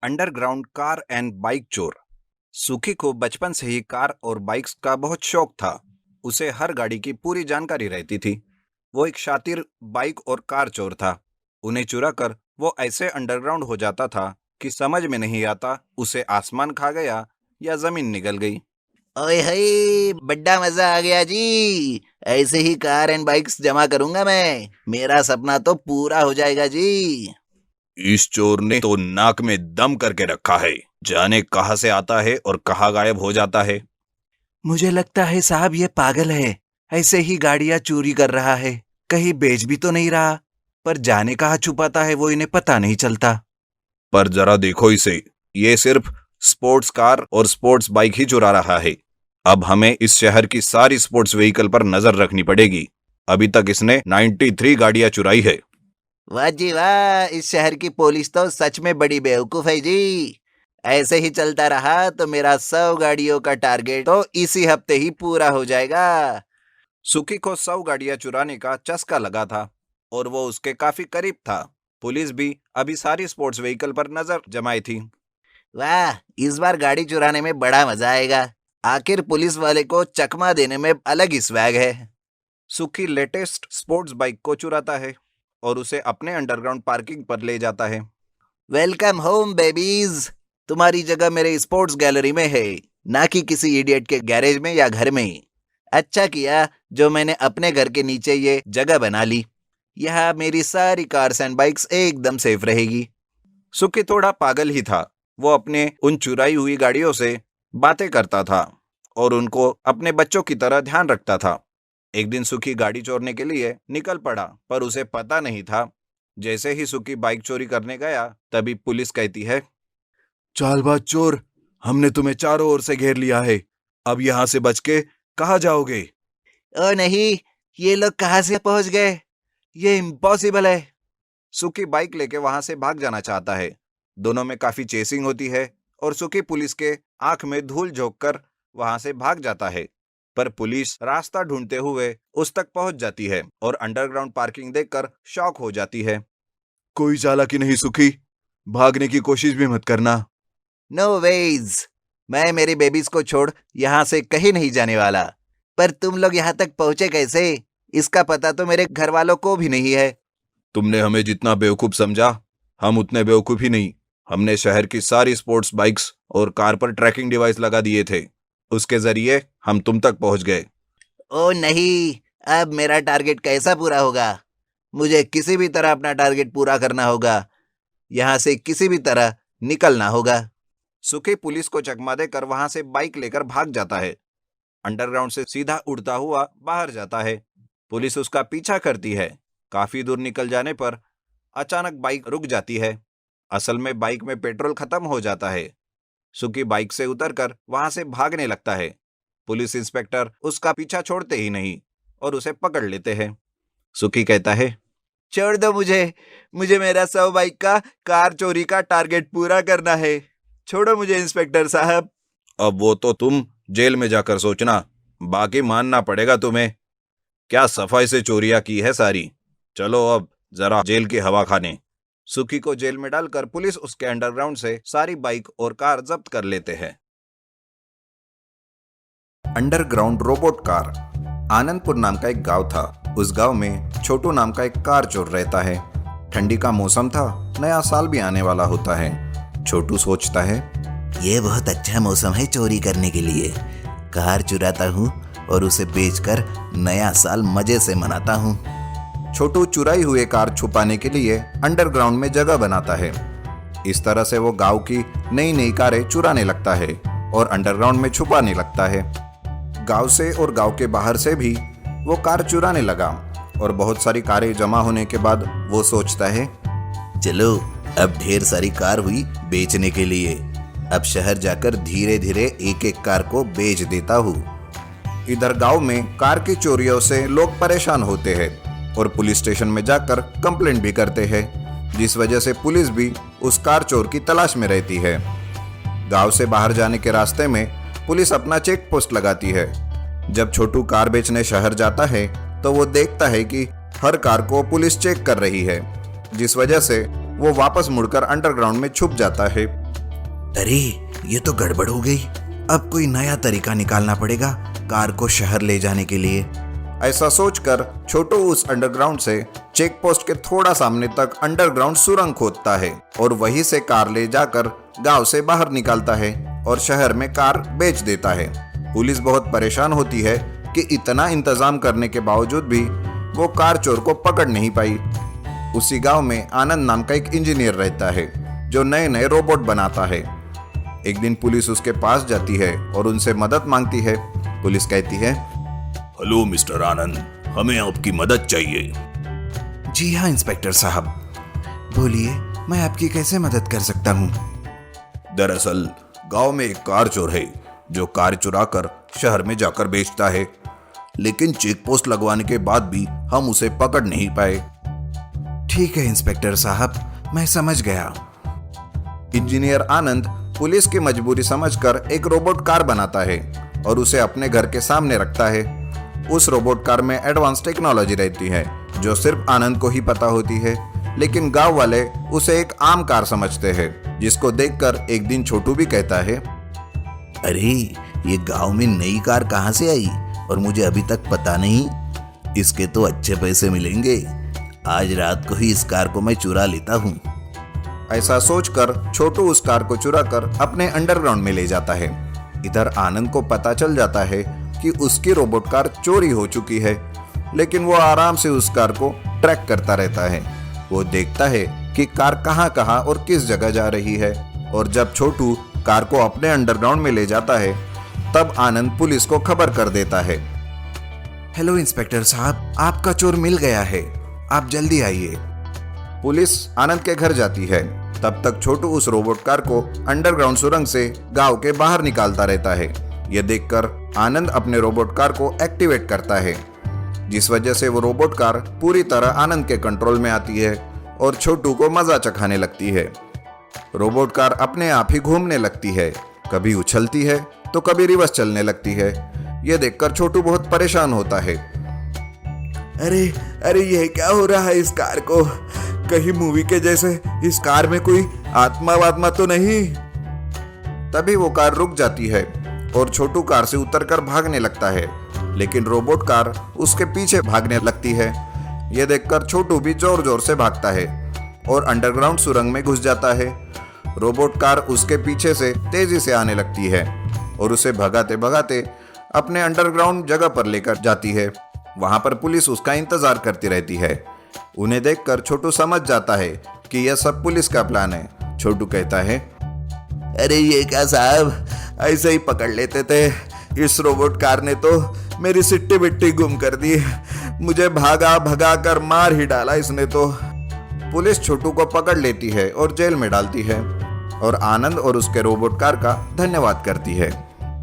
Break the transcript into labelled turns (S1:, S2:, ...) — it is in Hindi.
S1: अंडरग्राउंड कार एंड बाइक चोर। सुखी को बचपन से ही कार और बाइक्स का बहुत शौक था। उसे हर गाड़ी की पूरी जानकारी रहती थी। वो एक शातिर बाइक और कार चोर था। उन्हें चुरा कर वो ऐसे अंडरग्राउंड हो जाता था कि समझ में नहीं आता उसे आसमान खा गया या जमीन निगल गई।
S2: ओए हई बड्डा मजा आ गया जी। ऐसे ही कार एंड बाइक्स जमा करूंगा मैं। मेरा सपना तो पूरा हो जाएगा जी।
S1: इस चोर ने तो नाक में दम करके रखा है। जाने कहाँ से आता है और कहाँ गायब हो जाता है।
S3: मुझे लगता है साहब ये पागल है। ऐसे ही गाड़ियां चोरी कर रहा है, कहीं बेच भी तो नहीं रहा। पर जाने कहाँ छुपाता है वो इन्हें पता नहीं चलता।
S1: पर जरा देखो इसे, ये सिर्फ स्पोर्ट्स कार और स्पोर्ट्स बाइक ही चुरा रहा है। अब हमें इस शहर की सारी स्पोर्ट्स व्हीकल पर नजर रखनी पड़ेगी। अभी तक इसने 93 गाड़ियां चुराई है।
S2: वाह जी वाह, इस शहर की पुलिस तो सच में बड़ी बेवकूफ है जी। ऐसे ही चलता रहा तो मेरा 100 गाड़ियों का टारगेट तो इसी हफ्ते ही पूरा हो जाएगा।
S1: सुखी को 100 गाड़ियां चुराने का चस्का लगा था और वो उसके काफी करीब था। पुलिस भी अभी सारी स्पोर्ट्स व्हीकल पर नजर जमाई थी।
S2: वाह, इस बार गाड़ी चुराने में बड़ा मजा आएगा। आखिर पुलिस वाले को चकमा देने में अलग ही स्वैग है।
S1: सुखी लेटेस्ट स्पोर्ट्स बाइक को चुराता है और उसे अपने अंडरग्राउंड पार्किंग पर ले जाता है।
S2: Welcome home babies. तुम्हारी जगह मेरे स्पोर्ट्स गैलरी में है, ना कि किसी इडियट के गैरेज में या घर में। अच्छा किया जो मैंने अपने घर के नीचे ये जगह बना ली। यहाँ मेरी सारी कार्स एंड बाइक्स एकदम सेफ रहेगी।
S1: सुखी थोड़ा पागल ही था। वो अपने उन चुराई हुई गाड़ियों से बातें करता था और उनको अपने बच्चों की तरह ध्यान रखता था। एक दिन सुखी गाड़ी चोरने के लिए निकल पड़ा, पर उसे पता नहीं था। जैसे ही सुखी बाइक चोरी करने गया, तभी पुलिस कहती है,
S3: चालबाज चोर, हमने तुम्हें चारों ओर से घेर लिया है। अब यहाँ से बच के कहाँ जाओगे?
S2: ओ नहीं, ये लोग कहाँ से पहुंच गए? ये इम्पॉसिबल है।
S1: सुखी बाइक लेके वहां से भाग जाना चाहता है। दोनों में काफी चेसिंग होती है और सुखी पुलिस के आंख में धूल झोंक कर वहां से भाग जाता है। पर पुलिस रास्ता ढूंढते हुए उस तक पहुंच जाती है और अंडरग्राउंड पार्किंग देखकर शॉक हो जाती है।
S3: कोई चालाकी नहीं सुखी, भागने की कोशिश भी मत करना।
S2: नो वेज, मैं मेरी बेबीज को छोड़ यहाँ से कहीं नहीं जाने वाला। पर तुम लोग यहाँ तक पहुंचे कैसे? इसका पता तो मेरे घर वालों को भी नहीं है।
S1: तुमने हमें जितना बेवकूफ समझा, हम उतने बेवकूफ ही नहीं। हमने शहर की सारी स्पोर्ट्स बाइक्स और कार पर ट्रैकिंग डिवाइस लगा दिए थे। उसके जरिए हम तुम तक पहुंच गए।
S2: ओ नहीं, अब मेरा टारगेट कैसा पूरा होगा? मुझे किसी भी तरह अपना टारगेट पूरा करना होगा। यहाँ से किसी भी तरह निकलना होगा।
S1: सुखी पुलिस को चकमा देकर वहां से बाइक लेकर भाग जाता है। अंडरग्राउंड से सीधा उड़ता हुआ बाहर जाता है। पुलिस उसका पीछा करती है। काफी दूर निकल जाने पर अचानक बाइक रुक जाती है। असल में बाइक में पेट्रोल खत्म हो जाता है। सुखी बाइक से उतरकर वहां से भागने लगता है। पुलिस इंस्पेक्टर उसका पीछा छोड़ते ही नहीं और उसे पकड़ लेते हैं। सुखी कहता है,
S2: छोड़ दो मुझे। मुझे मेरा 100 बाइक का कार चोरी का टारगेट पूरा करना है। छोड़ो मुझे इंस्पेक्टर साहब।
S1: अब वो तो तुम जेल में जाकर सोचना, बाकी मानना पड़ेगा तुम्हें। क्या सफाई से चोरियां की है सारी। चलो अब जरा जेल की हवा खाने। सुखी को जेल में डालकर पुलिस उसके अंडरग्राउंड से सारी बाइक और कार जब्त कर लेते हैं। Underground robot car. आनंदपुर नाम का एक गांव था। उस गांव में छोटू नाम का एक कार चोर रहता है। ठंडी का मौसम था, नया साल भी आने वाला होता है। छोटू सोचता है,
S2: ये बहुत अच्छा मौसम है चोरी करने के लिए। कार चुराता हूँ और उसे बेचकर नया साल मजे से मनाता हूँ।
S1: छोटू चुराई हुए कार छुपाने के लिए अंडरग्राउंड में जगह बनाता है। इस तरह से वो गांव की नई नई कारें चुराने लगता है और अंडरग्राउंड में छुपाने लगता है। गांव से और गांव के बाहर से भी वो कार चुराने लगा और बहुत सारी कारें जमा होने के बाद वो सोचता है,
S2: चलो अब ढेर सारी कार हुई बेचने के लिए। अब शहर जाकर धीरे धीरे एक एक कार को बेच देता हूँ।
S1: इधर गांव में कार की चोरियों से लोग परेशान होते हैं और पुलिस स्टेशन में जाकर कंप्लेंट भी करते हैं, जिस वजह से पुलिस भी उस कार चोर की तलाश में रहती है। गांव से बाहर जाने के रास्ते में पुलिस अपना चेक पोस्ट लगाती है। जब छोटू कार बेचने शहर जाता है तो वो देखता है कि हर कार को पुलिस चेक कर रही है, जिस वजह से वो वापस मुड़कर अंडरग्राउंड में छुप जाता है।
S3: अरे ये तो गड़बड़ हो गई। अब कोई नया तरीका निकालना पड़ेगा कार को शहर ले जाने के लिए।
S1: ऐसा सोचकर छोटू उस अंडरग्राउंड से चेक पोस्ट के थोड़ा सामने तक अंडरग्राउंड सुरंग खोदता है और वहीं से कार ले जाकर गांव से बाहर निकालता है और शहर में कार बेच देता है। पुलिस बहुत परेशान होती है कि इतना इंतजाम करने के बावजूद भी वो कार चोर को पकड़ नहीं पाई। उसी गांव में आनंद नाम का एक इंजीनियर रहता है जो नए नए रोबोट बनाता है। एक दिन पुलिस उसके पास जाती है और उनसे मदद मांगती है। पुलिस कहती है,
S4: हेलो मिस्टर आनंद, हमें आपकी मदद चाहिए।
S3: जी हाँ इंस्पेक्टर साहब, बोलिए मैं आपकी कैसे मदद कर सकता हूँ।
S4: दरअसल गांव में एक कार चोर है जो कार चुराकर शहर में जाकर बेचता है, लेकिन चेक पोस्ट लगवाने के बाद भी हम उसे पकड़ नहीं पाए।
S3: ठीक है इंस्पेक्टर साहब, मैं समझ गया।
S1: इंजीनियर आनंद पुलिस की मजबूरी समझकर एक रोबोट कार बनाता है और उसे अपने घर के सामने रखता है। उस रोबोट कार में एडवांस टेक्नोलॉजी रहती है जो सिर्फ आनंद को ही पता होती है, लेकिन गांव वाले उसे एक आम कार समझते हैं, जिसको देखकर एक दिन छोटू भी कहता है,
S2: अरे ये गांव में नई कार कहाँ से आई और मुझे अभी तक पता नहीं। इसके तो अच्छे पैसे मिलेंगे। आज रात को ही इस कार को मैं चुरा लेता हूँ।
S1: ऐसा सोचकर छोटू उस कार को चुराकर अपने अंडरग्राउंड में ले जाता है। इधर आनंद को पता चल जाता है कि उसकी रोबोट कार चोरी हो चुकी है, लेकिन वो आराम से उस कार को ट्रैक करता रहता है। वो देखता है कि कार कहाँ कहाँ और किस जगह जा रही है, और जब छोटू कार को अपने अंडरग्राउंड में ले जाता है तब आनंद पुलिस को खबर कर देता है।
S3: हेलो इंस्पेक्टर साहब, आपका चोर मिल गया है, आप जल्दी आइए।
S1: पुलिस आनंद के घर जाती है। तब तक छोटू उस रोबोट कार को अंडरग्राउंड सुरंग से गांव के बाहर निकालता रहता है। यह देखकर आनंद अपने रोबोट कार को एक्टिवेट करता है, जिस वजह से वो रोबोट कार पूरी तरह आनंद के कंट्रोल में आती है और छोटू को मजा चखाने लगती है। रोबोट कार अपने आप ही घूमने लगती है, कभी उछलती है तो कभी रिवर्स चलने लगती है। यह देखकर छोटू बहुत परेशान होता है।
S3: अरे अरे ये क्या हो रहा है इस कार को? कहीं मूवी के जैसे इस कार में कोई आत्मा वात्मा तो नहीं?
S1: तभी वो कार रुक जाती है और छोटू कार से उतरकर भागने लगता है, लेकिन रोबोट कार उसके पीछे भागने लगती है। यह देखकर छोटू भी जोर जोर से भागता है और अंडरग्राउंड सुरंग में घुस जाता है। रोबोट कार उसके पीछे से तेजी से आने लगती है और उसे भगाते भगाते अपने अंडरग्राउंड जगह पर लेकर जाती है। वहां पर पुलिस उसका इंतजार करती रहती है। उन्हें देखकर छोटू समझ जाता है कि यह सब पुलिस का प्लान है। छोटू कहता है,
S2: अरे ये क्या साहब,
S3: ऐसे ही पकड़ लेते थे। इस रोबोट कार ने तो मेरी सिट्टी बिट्टी गुम कर दी। मुझे भागा भगा कर मार ही डाला इसने तो।
S1: पुलिस छोटू को पकड़ लेती है और जेल में डालती है और आनंद और उसके रोबोट कार का धन्यवाद करती है।